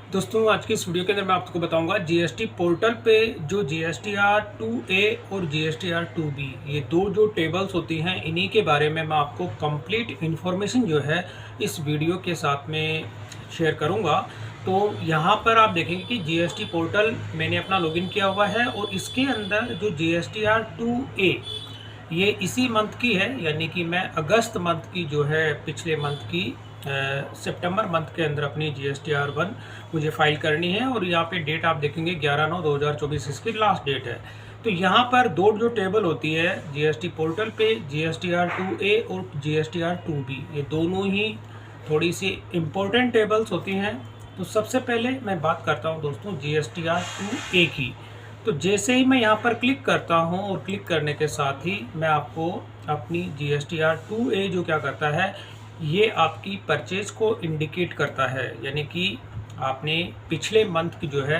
दोस्तों आज की इस वीडियो के अंदर मैं आपको बताऊंगा जीएसटी पोर्टल पे जो जीएसटीआर 2A और जीएसटीआर 2B ये दो जो टेबल्स होती हैं इन्हीं के बारे में मैं आपको कंप्लीट इन्फॉर्मेशन जो है इस वीडियो के साथ में शेयर करूंगा। तो यहाँ पर आप देखेंगे कि जीएसटी पोर्टल मैंने अपना लॉगिन किया हुआ है और इसके अंदर जो जीएसटीआर 2A ये इसी मंथ की है, यानी कि मैं अगस्त मंथ की जो है पिछले मंथ की सितंबर मंथ के अंदर अपनी GSTR 1 मुझे फाइल करनी है और यहाँ पे डेट आप देखेंगे 11/9/2024 इसकी लास्ट डेट है। तो यहाँ पर दो जो टेबल होती है जीएसटी पोर्टल पे GSTR 2A और GSTR 2B ये दोनों ही थोड़ी सी इम्पोर्टेंट टेबल्स होती हैं। तो सबसे पहले मैं बात करता हूँ दोस्तों GSTR 2A की। तो जैसे ही मैं यहाँ पर क्लिक करता हूँ और क्लिक करने के साथ ही मैं आपको अपनी GSTR 2A जो क्या करता है ये आपकी परचेज को इंडिकेट करता है, यानी कि आपने पिछले मंथ की जो है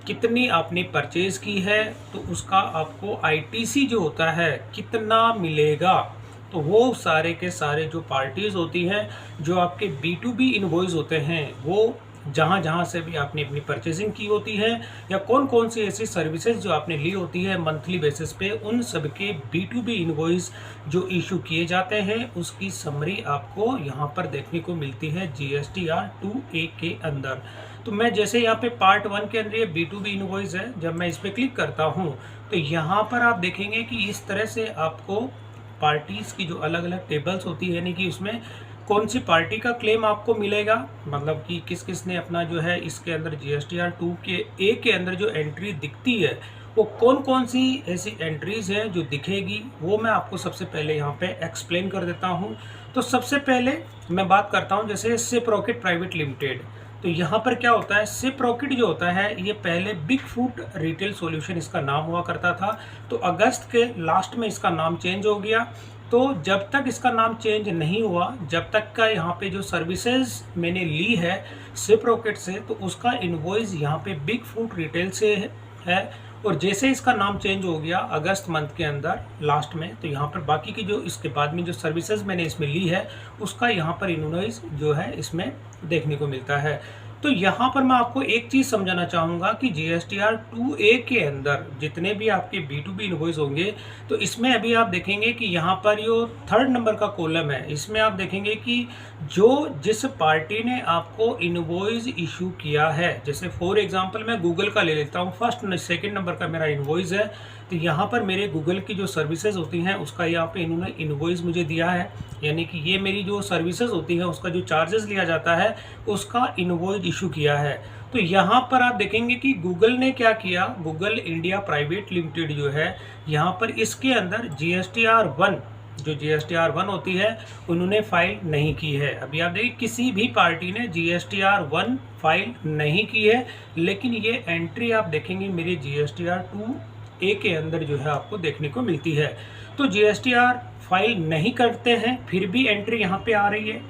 कितनी आपने परचेज की है तो उसका आपको आईटीसी जो होता है कितना मिलेगा। तो वो सारे के सारे जो पार्टीज होती हैं जो आपके B2B इनवॉइस होते हैं वो जहाँ से भी आपने अपनी परचेजिंग की होती है या कौन कौन सी ऐसी सर्विसेज जो आपने ली होती है मंथली बेसिस पे उन सब के B2B इनवॉइस जो इशू किए जाते हैं उसकी समरी आपको यहाँ पर देखने को मिलती है GSTR 2A के अंदर। तो मैं जैसे यहाँ पे पार्ट 1 के अंदर ये B2B इनवॉइस है, जब मैं इस पर क्लिक करता हूँ तो यहाँ पर आप देखेंगे कि इस तरह से आपको पार्टीज़ की जो अलग अलग टेबल्स होती है, यानी कि उसमें कौन सी पार्टी का क्लेम आपको मिलेगा, मतलब कि किस किस ने अपना जो है इसके अंदर GSTR 2A के अंदर जो एंट्री दिखती है वो कौन कौन सी ऐसी एंट्रीज हैं जो दिखेगी वो मैं आपको सबसे पहले यहाँ पे एक्सप्लेन कर देता हूँ। तो सबसे पहले मैं बात करता हूँ जैसे सिप रॉकेट प्राइवेट लिमिटेड। तो यहाँ पर क्या होता है, सिप रॉकेट जो होता है ये पहले बिग फूड रिटेल सॉल्यूशन इसका नाम हुआ करता था। तो अगस्त के लास्ट में इसका नाम चेंज हो गया। तो जब तक इसका नाम चेंज नहीं हुआ, जब तक का यहाँ पे जो सर्विसेज मैंने ली है सिप रॉकेट से तो उसका इनवॉइस यहाँ पे बिग फूड रिटेल से है। और जैसे इसका नाम चेंज हो गया अगस्त मंथ के अंदर लास्ट में, तो यहाँ पर बाकी की जो इसके बाद में जो सर्विसेज मैंने इसमें ली है उसका यहाँ पर इनवॉइस जो है इसमें देखने को मिलता है। तो यहाँ पर मैं आपको एक चीज़ समझाना चाहूँगा कि GSTR 2A के अंदर जितने भी आपके B2B इनवॉइस होंगे तो इसमें अभी आप देखेंगे कि यहाँ पर जो 3rd नंबर का कॉलम है इसमें आप देखेंगे कि जो जिस पार्टी ने आपको इनवॉइस इशू किया है, जैसे फॉर एग्जांपल मैं गूगल का ले लेता हूँ, फर्स्ट सेकंड नंबर का मेरा इनवॉइस है। तो यहाँ पर मेरे गूगल की जो सर्विसेज होती हैं उसका यहाँ पे इन्होंने इनवॉइस मुझे दिया है, यानी कि ये मेरी जो सर्विसेज होती है उसका जो चार्जेस लिया जाता है उसका इनवॉइस इशू किया है। तो यहाँ पर आप देखेंगे कि गूगल ने क्या किया, गूगल इंडिया प्राइवेट लिमिटेड जो है यहाँ पर इसके अंदर GSTR 1 जो GSTR 1 होती है उन्होंने फाइल नहीं की है। अभी आप देखिए किसी भी पार्टी ने GSTR 1 फाइल नहीं की है, लेकिन ये एंट्री आप देखेंगे मेरी GSTR 2A के अंदर जो है आपको देखने को मिलती है। तो GSTR फाइल नहीं करते हैं फिर भी एंट्री यहाँ पे आ रही है।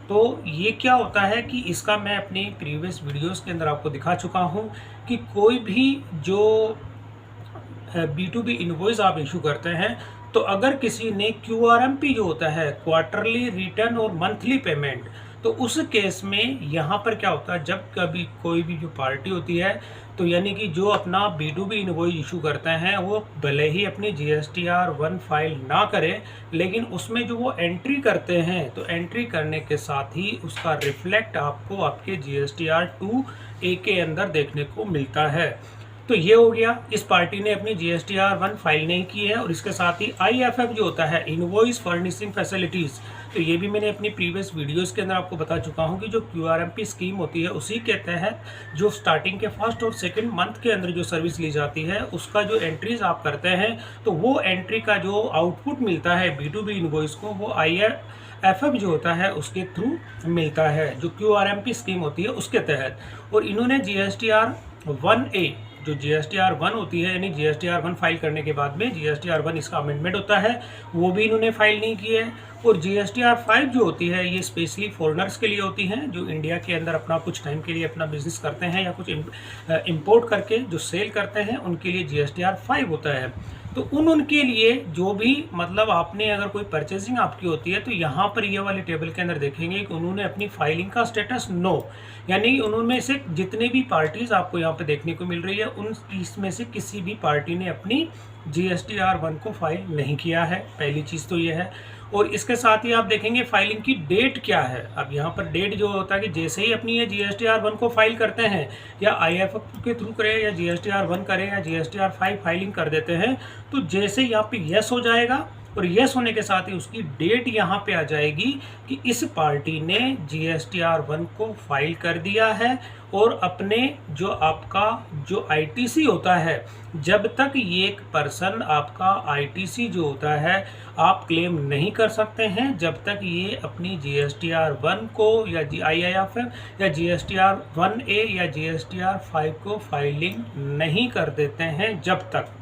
तो ये क्या होता है कि इसका मैं अपनी प्रीवियस वीडियोस के अंदर आपको दिखा चुका हूँ कि कोई भी जो B2B इनवॉइस आप इशू करते हैं तो अगर किसी ने QRMP जो होता है क्वार्टरली रिटर्न और मंथली पेमेंट, तो उस केस में यहाँ पर क्या होता है जब कभी कोई भी जो पार्टी होती है तो यानी कि जो अपना B2B इनवॉइस इशू करते हैं वो भले ही अपनी GSTR 1 फाइल ना करें, लेकिन उसमें जो वो एंट्री करते हैं तो एंट्री करने के साथ ही उसका रिफ्लेक्ट आपको आपके GSTR 2A के अंदर देखने को मिलता है। तो ये हो गया, इस पार्टी ने अपनी GSTR 1 फाइल नहीं की है। और इसके साथ ही IFF जो होता है इनवॉइस फर्निशिंग फैसिलिटीज़, तो ये भी मैंने अपनी प्रीवियस वीडियोस के अंदर आपको बता चुका हूँ कि जो QRMP स्कीम होती है उसी के तहत जो स्टार्टिंग के फर्स्ट और सेकंड मंथ के अंदर जो सर्विस ली जाती है उसका जो एंट्रीज आप करते हैं तो वो एंट्री का जो आउटपुट मिलता है B2B इनवॉइस को वो IFF जो होता है उसके थ्रू मिलता है, जो QRMP स्कीम होती है उसके तहत। और इन्होंने GSTR 1A जो GSTR 1 होती है यानी GSTR 1 फाइल करने के बाद में GSTR 1 इसका अमेंडमेंट होता है वो भी इन्होंने फाइल नहीं की है। और GSTR 5 जो होती है ये स्पेशली फॉरेनर्स के लिए होती हैं जो इंडिया के अंदर अपना कुछ टाइम के लिए अपना बिजनेस करते हैं या कुछ इंपोर्ट करके जो सेल करते हैं उनके लिए GSTR 5 होता है। तो उनके लिए जो भी मतलब आपने अगर कोई परचेजिंग आपकी होती है तो यहाँ पर ये वाले टेबल के अंदर देखेंगे कि उन्होंने अपनी फाइलिंग का स्टेटस नो, यानी उनमें से जितने भी पार्टीज आपको यहाँ पे देखने को मिल रही है उन इसमें से किसी भी पार्टी ने अपनी GSTR1 को फाइल नहीं किया है। पहली चीज़ तो ये है। और इसके साथ ही आप देखेंगे फाइलिंग की डेट क्या है। अब यहाँ पर डेट जो होता है कि जैसे ही अपनी ये GSTR1 को फाइल करते हैं या IFF के थ्रू करें या GSTR1 करें या GSTR5 फाइलिंग कर देते हैं, तो जैसे यहाँ पे यस हो जाएगा और यस होने के साथ ही उसकी डेट यहाँ पे आ जाएगी कि इस पार्टी ने GSTR1 को फाइल कर दिया है। और अपने जो आपका जो ITC होता है, जब तक ये एक पर्सन आपका ITC जो होता है आप क्लेम नहीं कर सकते हैं जब तक ये अपनी GSTR1 को या IIFF या GSTR1A या GSTR5 को फाइलिंग नहीं कर देते हैं जब तक।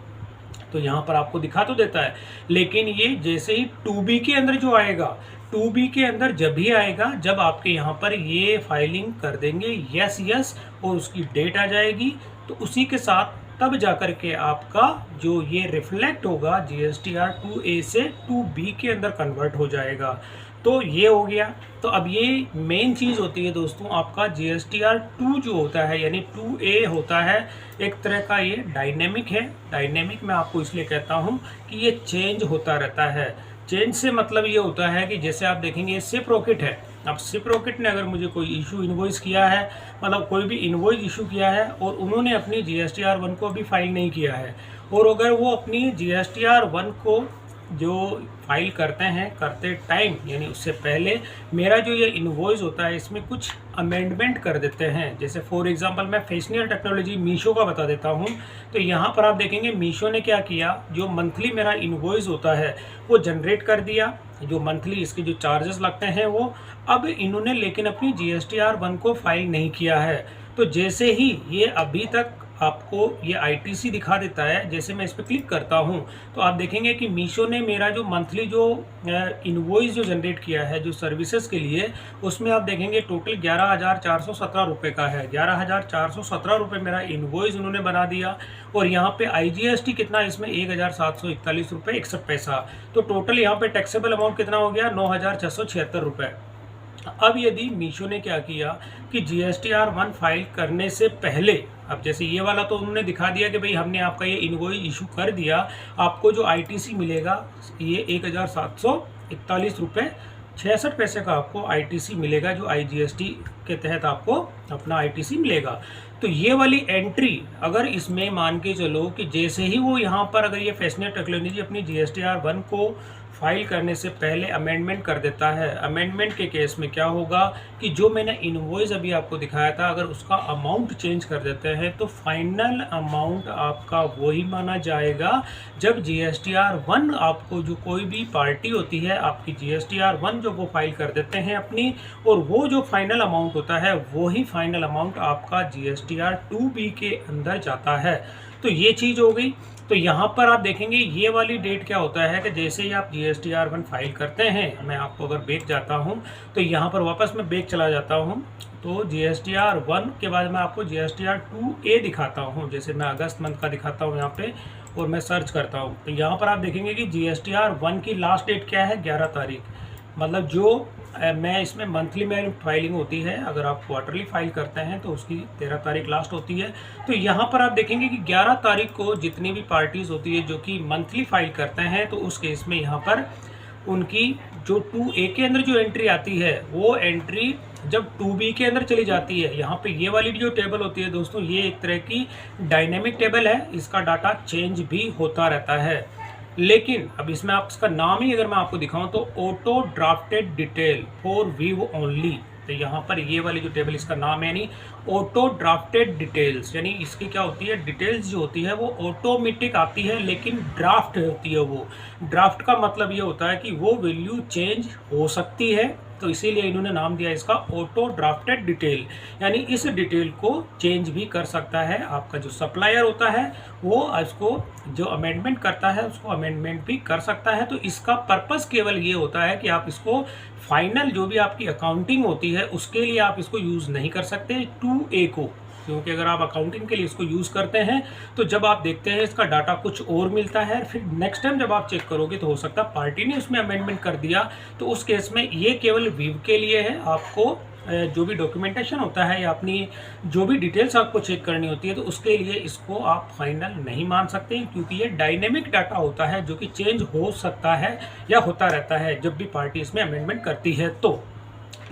तो यहाँ पर आपको दिखा तो देता है, लेकिन ये जैसे ही 2B के अंदर जो आएगा, 2B के अंदर जब भी आएगा जब आपके यहाँ पर ये फाइलिंग कर देंगे यस यस और उसकी डेट आ जाएगी, तो उसी के साथ तब जाकर के आपका जो ये रिफ्लेक्ट होगा GSTR2A से 2B के अंदर कन्वर्ट हो जाएगा। तो ये हो गया। तो अब ये मेन चीज़ होती है दोस्तों, आपका GSTR2 जो होता है यानी 2A होता है, एक तरह का ये डायनेमिक है। डायनेमिक मैं आपको इसलिए कहता हूँ कि ये चेंज होता रहता है। चेंज से मतलब ये होता है कि जैसे आप देखेंगे ये सिप्रोकेट है। अब सिप्रोकेट ने अगर मुझे कोई इशू इन्वॉइस किया है, मतलब कोई भी इन्वॉइस इशू किया है और उन्होंने अपनी GSTR1 को भी फाइल नहीं किया है, और अगर वो अपनी GSTR1 को जो फाइल करते हैं करते टाइम यानी उससे पहले मेरा जो ये इन्वॉइस होता है इसमें कुछ अमेंडमेंट कर देते हैं। जैसे फॉर एग्जांपल मैं फैशनियर टेक्नोलॉजी मीशो का बता देता हूँ। तो यहाँ पर आप देखेंगे मीशो ने क्या किया, जो मंथली मेरा इन्वॉइस होता है वो जनरेट कर दिया, जो मंथली इसके जो चार्जेस लगते हैं वो। अब इन्होंने लेकिन अपनी GSTR1 को फाइल नहीं किया है। तो जैसे ही ये अभी तक आपको ये ITC दिखा देता है, जैसे मैं इस पर क्लिक करता हूँ तो आप देखेंगे कि मीशो ने मेरा जो मंथली जो इनवॉइस जो जनरेट किया है जो सर्विसेज के लिए, उसमें आप देखेंगे टोटल 11,417 रुपये का है। 11,417 रुपये मेरा इनवॉइस उन्होंने बना दिया। और यहाँ पे IGST कितना इसमें 1,741 रुपये 61 पैसा। तो टोटल यहाँ पे टैक्सेबल अमाउंट कितना हो गया 9,676 रुपये। अब यदि मीशो ने क्या किया कि GSTR1 फाइल करने से पहले, अब जैसे ये वाला तो उन्होंने दिखा दिया कि भाई हमने आपका ये इनवॉइस इशू कर दिया, आपको जो ITC मिलेगा ये 1,741 रुपये 66 पैसे का आपको ITC मिलेगा, जो IGST के तहत आपको अपना ITC मिलेगा। तो ये वाली एंट्री अगर इसमें मान के चलो कि जैसे ही वो यहाँ पर अगर ये फैशनियर टेक्नोलॉजी अपनी GSTR1 को फाइल करने से पहले अमेंडमेंट कर देता है, अमेंडमेंट के केस में क्या होगा कि जो मैंने इनवॉइस अभी आपको दिखाया था अगर उसका अमाउंट चेंज कर देते हैं तो फाइनल अमाउंट आपका वही माना जाएगा। जब GSTR1 आपको जो कोई भी पार्टी होती है आपकी GSTR1 जो वो फाइल कर देते हैं अपनी, और वो जो फाइनल अमाउंट होता है वही फाइनल अमाउंट आपका GSTR2B के अंदर जाता है। तो ये चीज़ हो गई। तो यहाँ पर आप देखेंगे ये वाली डेट क्या होता है कि जैसे ही आप GSTR1 फाइल करते हैं, मैं आपको अगर बैक जाता हूँ तो यहाँ पर वापस मैं बैक चला जाता हूँ, तो GSTR1 के बाद मैं आपको GSTR2A दिखाता हूँ। जैसे मैं अगस्त मंथ का दिखाता हूँ यहाँ पे और मैं सर्च करता हूँ, तो यहाँ पर आप देखेंगे कि GSTR1 की लास्ट डेट क्या है 11 तारीख। मतलब जो मैं इसमें मंथली में फाइलिंग होती है, अगर आप क्वार्टरली फाइल करते हैं तो उसकी 13 तारीख लास्ट होती है। तो यहाँ पर आप देखेंगे कि 11 तारीख को जितनी भी पार्टीज़ होती है जो कि मंथली फाइल करते हैं, तो उस केस में यहाँ पर उनकी जो 2A के अंदर जो एंट्री आती है वो एंट्री जब 2B के अंदर चली जाती है। यहाँ पे ये वाली जो टेबल होती है दोस्तों, ये एक तरह की डायनेमिक टेबल है, इसका डाटा चेंज भी होता रहता है। लेकिन अब इसमें आप इसका नाम ही अगर मैं आपको दिखाऊं तो auto drafted detail for view only. तो यहाँ पर ये वाली जो टेबल इसका नाम है यानी ऑटो ड्राफ्टेड डिटेल्स, यानी इसकी क्या होती है डिटेल्स जो होती है वो ऑटोमेटिक आती है, लेकिन ड्राफ्ट होती है वो। ड्राफ्ट का मतलब ये होता है कि वो वैल्यू चेंज हो सकती है, तो इसीलिए इन्होंने नाम दिया इसका ऑटो ड्राफ्टेड डिटेल। यानी इस डिटेल को चेंज भी कर सकता है आपका जो सप्लायर होता है, वो इसको जो अमेंडमेंट करता है उसको अमेंडमेंट भी कर सकता है। तो इसका पर्पस केवल ये होता है कि आप इसको फाइनल जो भी आपकी अकाउंटिंग होती है उसके लिए आप इसको यूज़ नहीं कर सकते 2A को। क्योंकि अगर आप अकाउंटिंग के लिए इसको यूज़ करते हैं तो जब आप देखते हैं इसका डाटा कुछ और मिलता है, फिर नेक्स्ट टाइम जब आप चेक करोगे तो हो सकता है पार्टी ने उसमें अमेंडमेंट कर दिया, तो उस केस में ये केवल व्यू के लिए है। आपको जो भी डॉक्यूमेंटेशन होता है या अपनी जो भी डिटेल्स आपको चेक करनी होती है तो उसके लिए इसको आप फाइनल नहीं मान सकते, क्योंकि ये डायनेमिक डाटा होता है जो कि चेंज हो सकता है या होता रहता है जब भी पार्टी इसमें अमेंडमेंट करती है तो।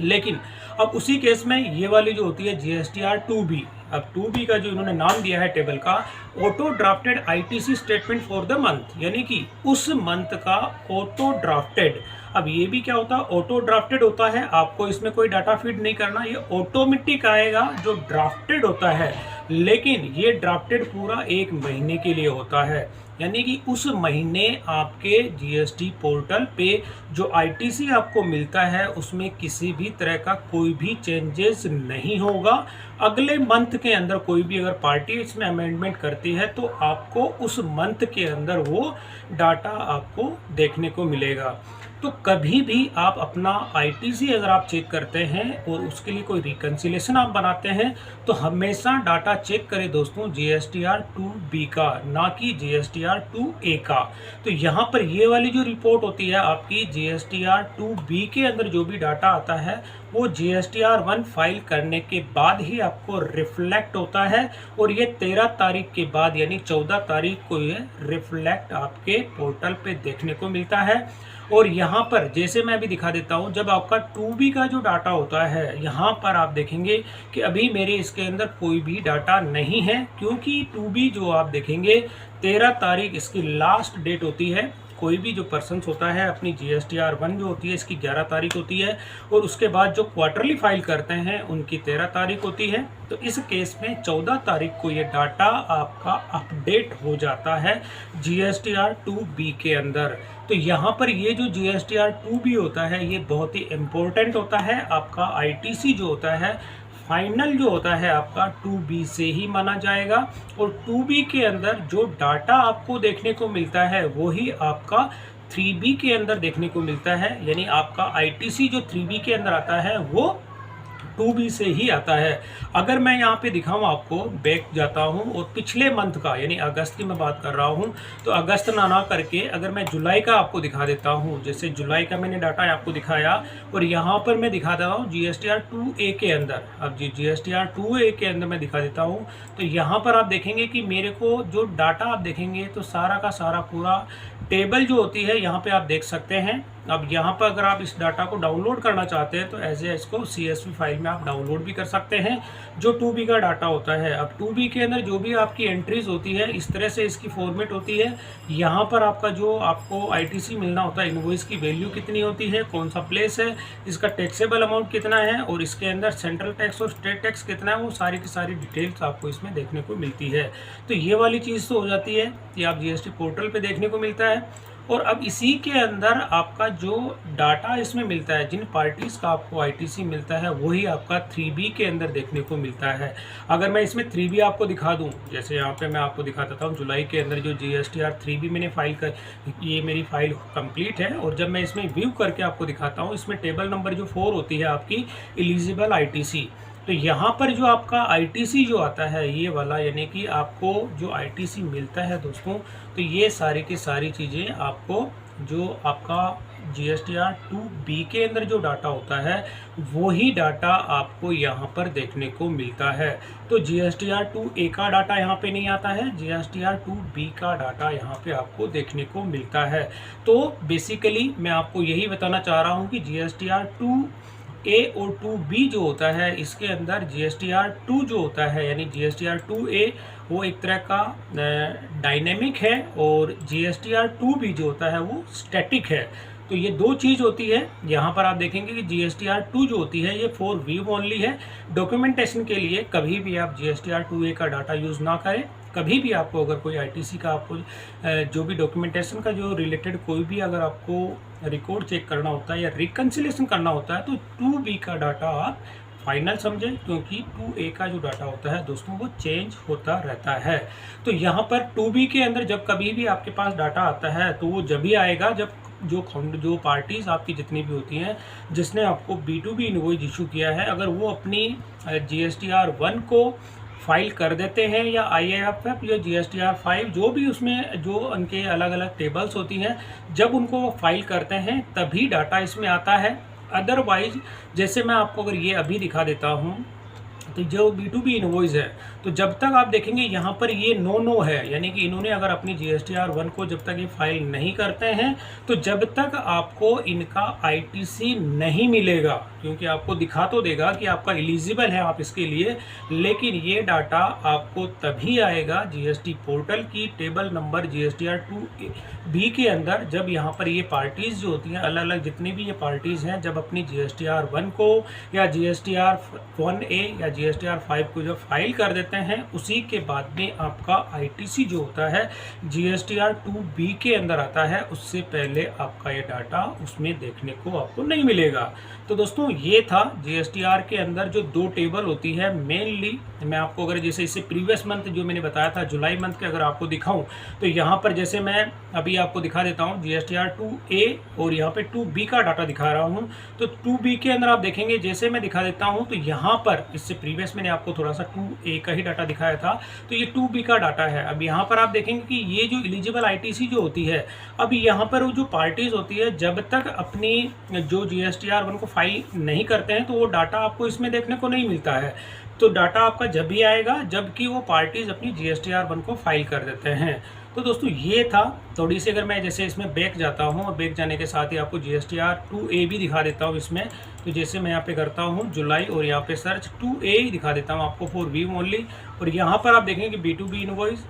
लेकिन अब उसी केस में ये वाली जो होती है GSTR 2B, अब 2B का जो इन्होंने नाम दिया है टेबल का, auto drafted ITC statement for the month, यानी कि उस मंथ का ऑटो ड्राफ्टेड। अब ये भी क्या होता है, ऑटो ड्राफ्टेड होता है, आपको इसमें कोई डाटा फीड नहीं करना, ये ऑटोमेटिक आएगा जो ड्राफ्टेड होता है। लेकिन ये ड्राफ्टेड पूरा 1 महीने के लिए होता है, यानी कि उस महीने आपके GST पोर्टल पे जो ITC आपको मिलता है उसमें किसी भी तरह का कोई भी चेंजेस नहीं होगा। अगले मंथ के अंदर कोई भी अगर पार्टी इसमें अमेंडमेंट करती है तो आपको उस मंथ के अंदर वो डाटा आपको देखने को मिलेगा। तो कभी भी आप अपना ITC अगर आप चेक करते हैं और उसके लिए कोई रिकन्सिलेशन आप बनाते हैं तो हमेशा डाटा चेक करें दोस्तों GSTR 2B का, ना कि GSTR 2A का। तो यहाँ पर ये वाली जो रिपोर्ट होती है आपकी GSTR 2B के अंदर जो भी डाटा आता है वो GSTR 1 फाइल करने के बाद ही आपको रिफ्लेक्ट होता है, और ये 13 तारीख के बाद यानी 14 तारीख को ये रिफ्लेक्ट आपके पोर्टल पे देखने को मिलता है। और यहाँ पर जैसे मैं अभी दिखा देता हूँ, जब आपका 2B का जो डाटा होता है यहाँ पर आप देखेंगे कि अभी मेरे इसके अंदर कोई भी डाटा नहीं है, क्योंकि 2B जो आप देखेंगे 13 तारीख इसकी लास्ट डेट होती है। कोई भी जो पर्सन्स होता है अपनी GSTR 1 जो होती है इसकी 11 तारीख होती है, और उसके बाद जो क्वार्टरली फाइल करते हैं उनकी 13 तारीख होती है। तो इस केस में 14 तारीख को ये डाटा आपका अपडेट हो जाता है GSTR 2B के अंदर। तो यहाँ पर ये जो GSTR 2B होता है ये बहुत ही इम्पोर्टेंट होता है। आपका ITC जो होता है फाइनल जो होता है आपका 2B से ही माना जाएगा, और 2B के अंदर जो डाटा आपको देखने को मिलता है वही आपका 3B के अंदर देखने को मिलता है, यानी आपका ITC जो 3B के अंदर आता है वो 2B से ही आता है। अगर मैं यहाँ पे दिखाऊँ आपको, बैक जाता हूँ और पिछले मंथ का यानी अगस्त की मैं बात कर रहा हूँ, तो अगस्त ना करके अगर मैं जुलाई का आपको दिखा देता हूँ, जैसे जुलाई का मैंने डाटा आपको दिखाया और यहाँ पर मैं दिखा देता हूँ GSTR 2A के अंदर। अब GSTR 2A के अंदर मैं दिखा देता हूँ तो यहाँ पर आप देखेंगे कि मेरे को जो डाटा आप देखेंगे तो सारा का सारा पूरा टेबल जो होती है यहाँ पे आप देख सकते हैं। अब यहाँ पर अगर आप इस डाटा को डाउनलोड करना चाहते हैं तो ऐसे इसको CSV फाइल में आप डाउनलोड भी कर सकते हैं जो 2B का डाटा होता है। अब 2B के अंदर जो भी आपकी एंट्रीज होती है इस तरह से इसकी फॉर्मेट होती है। यहाँ पर आपका जो आपको ITC मिलना होता है, इनवॉइस की वैल्यू कितनी होती है, कौन सा प्लेस है, इसका टैक्सेबल अमाउंट कितना है और इसके अंदर सेंट्रल टैक्स और स्टेट टैक्स कितना है, वो सारी की सारी डिटेल्स आपको इसमें देखने को मिलती है। तो ये वाली चीज़ तो हो जाती है कि आप GST पोर्टल पर देखने को मिलता है। और अब इसी के अंदर आपका जो डाटा इसमें मिलता है, जिन पार्टीज़ का आपको ITC मिलता है वही आपका 3B के अंदर देखने को मिलता है। अगर मैं इसमें 3B आपको दिखा दूं, जैसे यहाँ पे मैं आपको दिखा देता हूँ जुलाई के अंदर जो GSTR 3B मैंने फाइल कर, ये मेरी फाइल कंप्लीट है। और जब मैं इसमें व्यू करके आपको दिखाता हूँ, इसमें टेबल नंबर जो 4 होती है आपकी एलिजिबल ITC, तो यहाँ पर जो आपका ITC जो आता है ये वाला, यानी कि आपको जो ITC मिलता है दोस्तों, तो ये सारी की सारी चीज़ें आपको जो आपका GSTR 2B के अंदर जो डाटा होता है वही डाटा आपको यहाँ पर देखने को मिलता है। तो GSTR 2A का डाटा यहाँ पे नहीं आता है, GSTR 2B का डाटा यहाँ पे आपको देखने को मिलता है। तो बेसिकली मैं आपको यही बताना चाह रहा हूँ कि GSTR 2A और 2B जो होता है इसके अंदर GSTR 2 जो होता है यानी GSTR 2A वो एक तरह का डायनेमिक है और GSTR 2B जो होता है वो स्टैटिक है। तो ये दो चीज़ होती है। यहाँ पर आप देखेंगे कि GSTR 2 जो होती है ये फॉर व्यू ओनली है। डॉक्यूमेंटेशन के लिए कभी भी आप GSTR 2A का डाटा यूज़ ना करें। कभी भी आपको अगर कोई ITC का आपको जो भी डॉक्यूमेंटेशन का जो रिलेटेड कोई भी अगर आपको रिकॉर्ड चेक करना होता है या रिकन्सिलेशन करना होता है तो 2B का डाटा आप फाइनल समझें, क्योंकि 2A का जो डाटा होता है दोस्तों वो चेंज होता रहता है। तो यहाँ पर 2B के अंदर जब कभी भी आपके पास डाटा आता है तो वो जब ही आएगा जब जो पार्टीज़ आपकी जितनी भी होती हैं जिसने आपको B2B इनवॉइस इशू किया है, अगर वो अपनी GSTR 1 को फाइल कर देते हैं, या IAFF या GSTR 5 जो भी उसमें जो उनके अलग अलग टेबल्स होती हैं, जब उनको वो फाइल करते हैं तभी डाटा इसमें आता है। अदरवाइज जैसे मैं आपको अगर ये अभी दिखा देता हूँ, तो जो B2B इनवॉइस है, तो जब तक आप देखेंगे यहाँ पर ये नो है, यानी कि इन्होंने अगर अपनी GSTR 1 को जब तक ये फाइल नहीं करते हैं, तो जब तक आपको इनका ITC नहीं मिलेगा, क्योंकि आपको दिखा तो देगा कि आपका एलिजिबल है आप इसके लिए, लेकिन ये डाटा आपको तभी आएगा GST पोर्टल की टेबल नंबर GSTR 2B के अंदर, जब यहाँ पर ये पार्टीज़ जो होती हैं, अलग अलग जितनी भी ये पार्टीज़ हैं, जब अपनी GSTR 1 को या GSTR 1A या GSTR 5 को जब फाइल कर देते हैं, उसी के बाद में आपका ITC जो होता है GSTR 2B के अंदर आता है। उससे पहले आपका ये डाटा उसमें देखने को आपको नहीं मिलेगा। तो दोस्तों ये था GSTR के अंदर जो दो टेबल होती है मेनली। मैं आपको अगर जैसे इससे प्रीवियस मंथ जो मैंने बताया था जुलाई मंथ के अगर आपको दिखाऊं, तो यहाँ पर जैसे मैं अभी आपको दिखा देता हूँ GSTR 2A और यहाँ पे 2B का डाटा दिखा रहा हूँ। तो 2B के अंदर आप देखेंगे, जैसे मैं दिखा देता हूँ, तो यहाँ पर इससे प्रीवियस मैंने आपको थोड़ा सा 2A का ही डाटा दिखाया था, तो ये 2B का डाटा है। अब यहाँ पर आप देखेंगे कि ये जो एलिजिबल ITC जो होती है, अब यहाँ पर वो जो पार्टीज होती है, जब तक अपनी जो GSTR 1 को फाइल नहीं करते हैं, तो वो डाटा आपको इसमें देखने को नहीं मिलता है। तो डाटा आपका जब भी आएगा जबकि वो पार्टीज अपनी GSTR 1 को फाइल कर देते हैं। तो दोस्तों ये था थोड़ी सी, अगर मैं जैसे इसमें बैक जाता हूँ और बैक जाने के साथ ही आपको GSTR 2A भी दिखा देता हूँ इसमें। तो जैसे मैं यहाँ पे करता हूँ जुलाई और यहाँ पे सर्च 2A ही दिखा देता हूँ आपको फॉर व्यू ओनली। और यहाँ पर आप देखेंगे B2B इनवॉइस,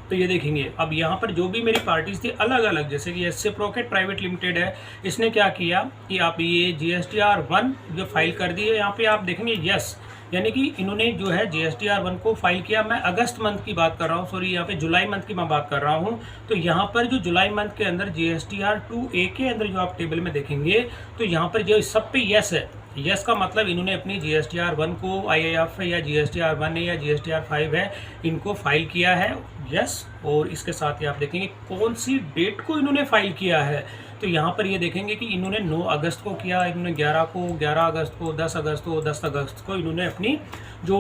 तो ये देखेंगे अब यहाँ पर जो भी मेरी पार्टीज थी अलग अलग, जैसे कि SCProcket प्राइवेट लिमिटेड है, इसने क्या किया कि आप ये GSTR 1 जो फाइल कर दी है, यहाँ पे आप देखेंगे यस, यानी कि इन्होंने जो है GSTR 1 को फाइल किया। मैं अगस्त मंथ की बात कर रहा हूँ, सॉरी यहाँ पे जुलाई मंथ की मैं बात कर रहा हूँ। तो यहाँ पर जो जुलाई मंथ के अंदर GSTR 2A के अंदर जो आप टेबल में देखेंगे, तो यहाँ पर जो सब पे यस है, यस का मतलब इन्होंने अपनी GSTR 1 को IAF या GSTR 1 या GSTR 5 है, इनको फाइल किया है यस। और इसके साथ ही आप देखेंगे कौन सी डेट को इन्होंने फाइल किया है, तो यहाँ पर ये देखेंगे कि इन्होंने 9 अगस्त को किया, इन्होंने 11 को, 11 अगस्त को, 10 अगस्त को, 10 अगस्त को इन्होंने अपनी जो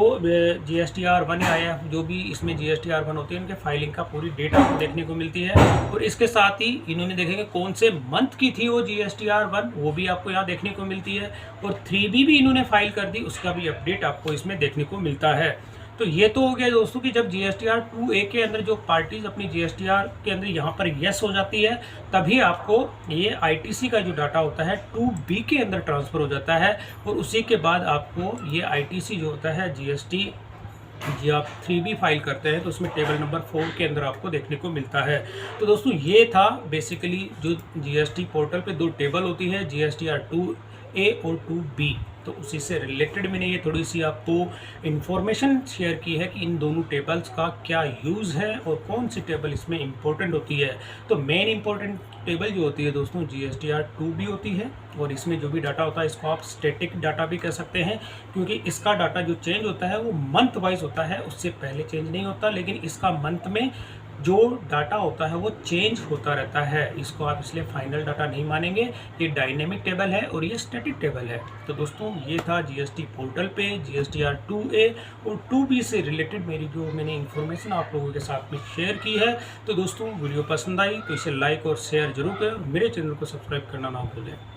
GSTR 1 आया, जो भी इसमें GSTR 1 होती है, इनके फाइलिंग का पूरी डेट आपको देखने को मिलती है। और इसके साथ ही इन्होंने देखेंगे कौन से मंथ की थी वो GSTR 1, वो भी आपको यहाँ देखने को मिलती है। और 3B भी इन्होंने फाइल कर दी, उसका भी अपडेट आपको इसमें देखने को मिलता है। तो ये तो हो गया दोस्तों कि जब GSTR 2A के अंदर जो पार्टीज अपनी GSTR के अंदर यहाँ पर यस हो जाती है, तभी आपको ये ITC का जो डाटा होता है 2B के अंदर ट्रांसफ़र हो जाता है। और उसी के बाद आपको ये ITC जो होता है GST जी आप 3B फाइल करते हैं, तो उसमें टेबल नंबर 4 के अंदर आपको देखने को मिलता है। तो दोस्तों ये था बेसिकली जो GST पोर्टल पे दो टेबल होती है GSTR 2A और 2B, तो उसी से रिलेटेड मैंने ये थोड़ी सी आपको इन्फॉर्मेशन शेयर की है कि इन दोनों टेबल्स का क्या यूज़ है और कौन सी टेबल इसमें इम्पोर्टेंट होती है। तो मेन इम्पोर्टेंट टेबल जो होती है दोस्तों GSTR 2B होती है, और इसमें जो भी डाटा होता है इसको आप स्टैटिक डाटा भी कह सकते हैं, क्योंकि इसका डाटा जो चेंज होता है वो मंथ वाइज होता है, उससे पहले चेंज नहीं होता। लेकिन इसका मंथ में जो डाटा होता है वो चेंज होता रहता है, इसको आप इसलिए फाइनल डाटा नहीं मानेंगे। ये डायनेमिक टेबल है और ये स्टैटिक टेबल है। तो दोस्तों ये था GST पोर्टल पे GSTR 2A और 2B से रिलेटेड मेरी जो मैंने इन्फॉर्मेशन आप लोगों के साथ में शेयर की है। तो दोस्तों वीडियो पसंद आई तो इसे लाइक और शेयर जरूर करें, मेरे चैनल को सब्सक्राइब करना ना भूलें।